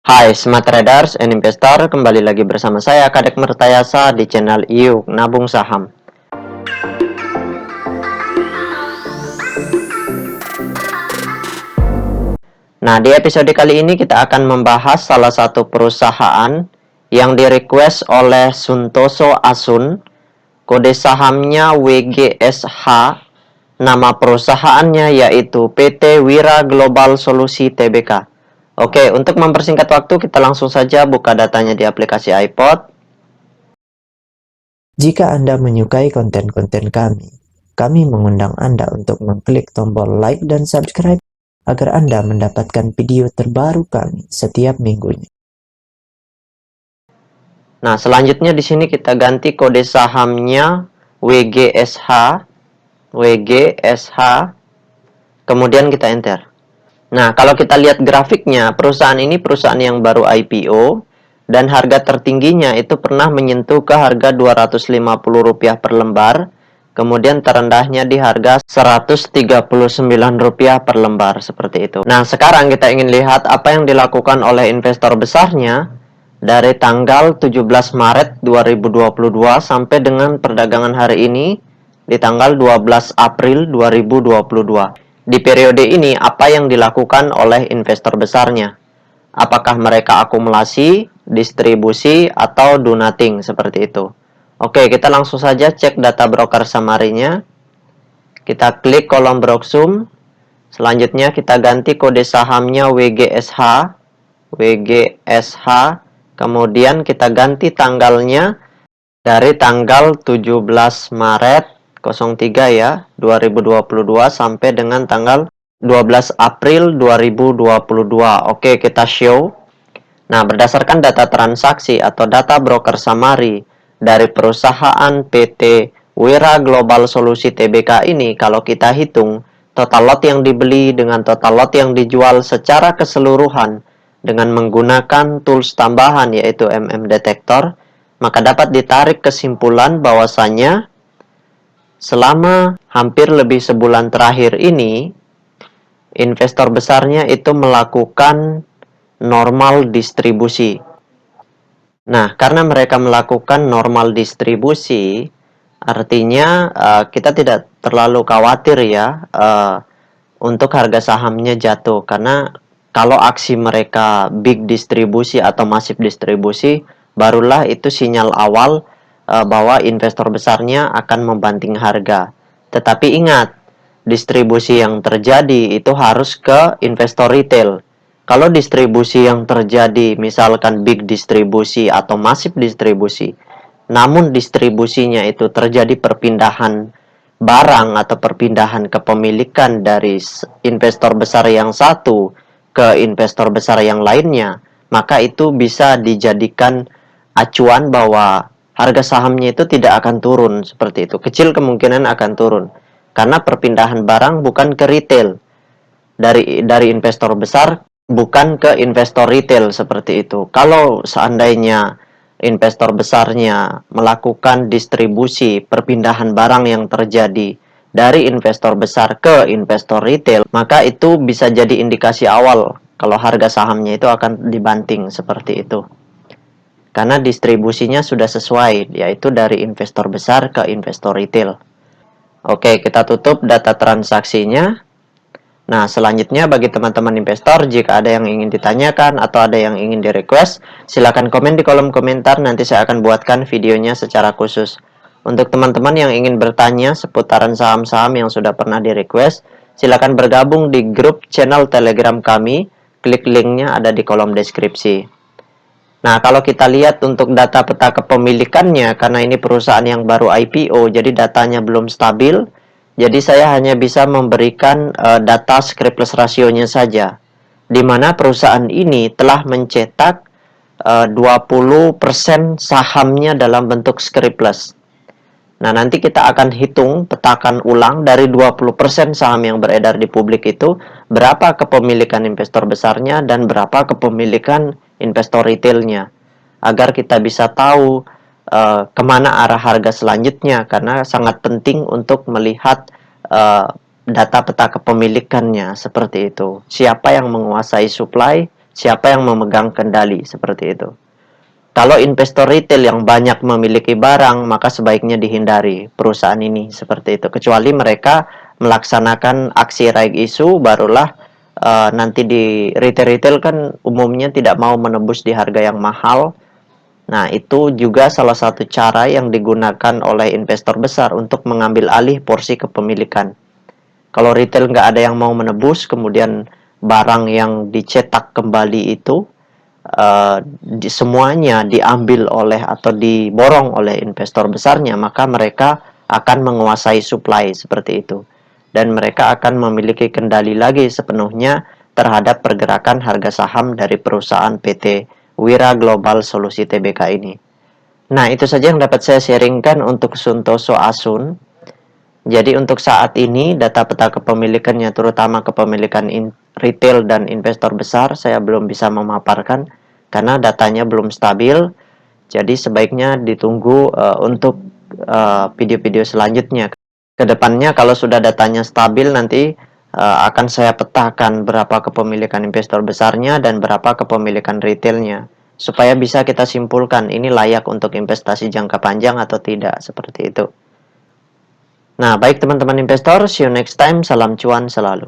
Hai Smart Traders and Investor, kembali lagi bersama saya Kadek Mertayasa di channel IU Nabung Saham. Nah, di episode kali ini kita akan membahas salah satu perusahaan yang di-request oleh Suntoso Asun, kode sahamnya WGSH, nama perusahaannya yaitu PT Wira Global Solusi Tbk. Oke, untuk mempersingkat waktu kita langsung saja buka datanya di aplikasi iPod. Jika Anda menyukai konten-konten kami mengundang Anda untuk mengklik tombol like dan subscribe agar Anda mendapatkan video terbaru kami setiap minggunya. Nah, selanjutnya di sini kita ganti kode sahamnya WGSH, kemudian kita enter. Nah, kalau kita lihat grafiknya, perusahaan ini perusahaan yang baru IPO, dan harga tertingginya itu pernah menyentuh ke harga Rp250 per lembar, kemudian terendahnya di harga Rp139 per lembar, seperti itu. Nah, sekarang kita ingin lihat apa yang dilakukan oleh investor besarnya dari tanggal 17 Maret 2022 sampai dengan perdagangan hari ini di tanggal 12 April 2022. Di periode ini, apa yang dilakukan oleh investor besarnya? Apakah mereka akumulasi, distribusi, atau do nothing, seperti itu. Oke, kita langsung saja cek data broker summary-nya. Kita klik kolom Broksum. Selanjutnya kita ganti kode sahamnya WGSH. Kemudian kita ganti tanggalnya dari tanggal 17 Maret 03 ya, 2022 sampai dengan tanggal 12 April 2022. Oke, kita show. Nah, berdasarkan data transaksi atau data broker summary dari perusahaan PT Wira Global Solusi Tbk ini, kalau kita hitung total lot yang dibeli dengan total lot yang dijual secara keseluruhan dengan menggunakan tools tambahan yaitu Detektor, maka dapat ditarik kesimpulan bahwasannya selama hampir lebih sebulan terakhir ini, investor besarnya itu melakukan normal distribusi. Nah, karena mereka melakukan normal distribusi, artinya kita tidak terlalu khawatir ya untuk harga sahamnya jatuh. Karena kalau aksi mereka big distribusi atau masif distribusi, barulah itu sinyal awal bahwa investor besarnya akan membanting harga. Tetapi ingat, distribusi yang terjadi itu harus ke investor retail. Kalau distribusi yang terjadi misalkan big distribusi atau masif distribusi, namun distribusinya itu terjadi perpindahan barang atau perpindahan kepemilikan dari investor besar yang satu ke investor besar yang lainnya, maka itu bisa dijadikan acuan bahwa harga sahamnya itu tidak akan turun seperti itu. Kecil kemungkinan akan turun karena perpindahan barang bukan ke retail, dari investor besar bukan ke investor retail seperti itu. Kalau seandainya investor besarnya melakukan distribusi perpindahan barang yang terjadi dari investor besar ke investor retail, maka itu bisa jadi indikasi awal kalau harga sahamnya itu akan dibanting seperti itu. Karena distribusinya sudah sesuai, yaitu dari investor besar ke investor retail. Oke, kita tutup data transaksinya. Nah, selanjutnya bagi teman-teman investor, jika ada yang ingin ditanyakan atau ada yang ingin di-request, silakan komen di kolom komentar, nanti saya akan buatkan videonya secara khusus. Untuk teman-teman yang ingin bertanya seputaran saham-saham yang sudah pernah di-request, silakan bergabung di grup channel Telegram kami, klik linknya ada di kolom deskripsi. Nah, kalau kita lihat untuk data peta kepemilikannya, karena ini perusahaan yang baru IPO, jadi datanya belum stabil, jadi saya hanya bisa memberikan data scriptless rasionya saja, di mana perusahaan ini telah mencetak 20% sahamnya dalam bentuk scriptless. Nah, nanti kita akan hitung, petakan ulang dari 20% saham yang beredar di publik itu, berapa kepemilikan investor besarnya dan berapa kepemilikan investor retailnya. Agar kita bisa tahu kemana arah harga selanjutnya, karena sangat penting untuk melihat data peta kepemilikannya seperti itu. Siapa yang menguasai supply, siapa yang memegang kendali, seperti itu. Kalau investor retail yang banyak memiliki barang, maka sebaiknya dihindari perusahaan ini, seperti itu. Kecuali mereka melaksanakan aksi right issue, barulah nanti di retail-retail kan umumnya tidak mau menembus di harga yang mahal. Nah, itu juga salah satu cara yang digunakan oleh investor besar untuk mengambil alih porsi kepemilikan. Kalau retail nggak ada yang mau menebus, kemudian barang yang dicetak kembali itu semuanya diambil oleh atau diborong oleh investor besarnya, maka mereka akan menguasai supply, seperti itu. Dan mereka akan memiliki kendali lagi sepenuhnya terhadap pergerakan harga saham dari perusahaan PT Wira Global Solusi Tbk ini. Nah, itu saja yang dapat saya sharingkan untuk Suntoso Asun. Jadi untuk saat ini data peta kepemilikannya, terutama kepemilikan retail dan investor besar, saya belum bisa memaparkan karena datanya belum stabil. Jadi sebaiknya ditunggu untuk video-video selanjutnya. Kedepannya kalau sudah datanya stabil, nanti akan saya petakan berapa kepemilikan investor besarnya dan berapa kepemilikan retailnya, supaya bisa kita simpulkan ini layak untuk investasi jangka panjang atau tidak, seperti itu. Nah, baik teman-teman investor, see you next time. Salam cuan selalu.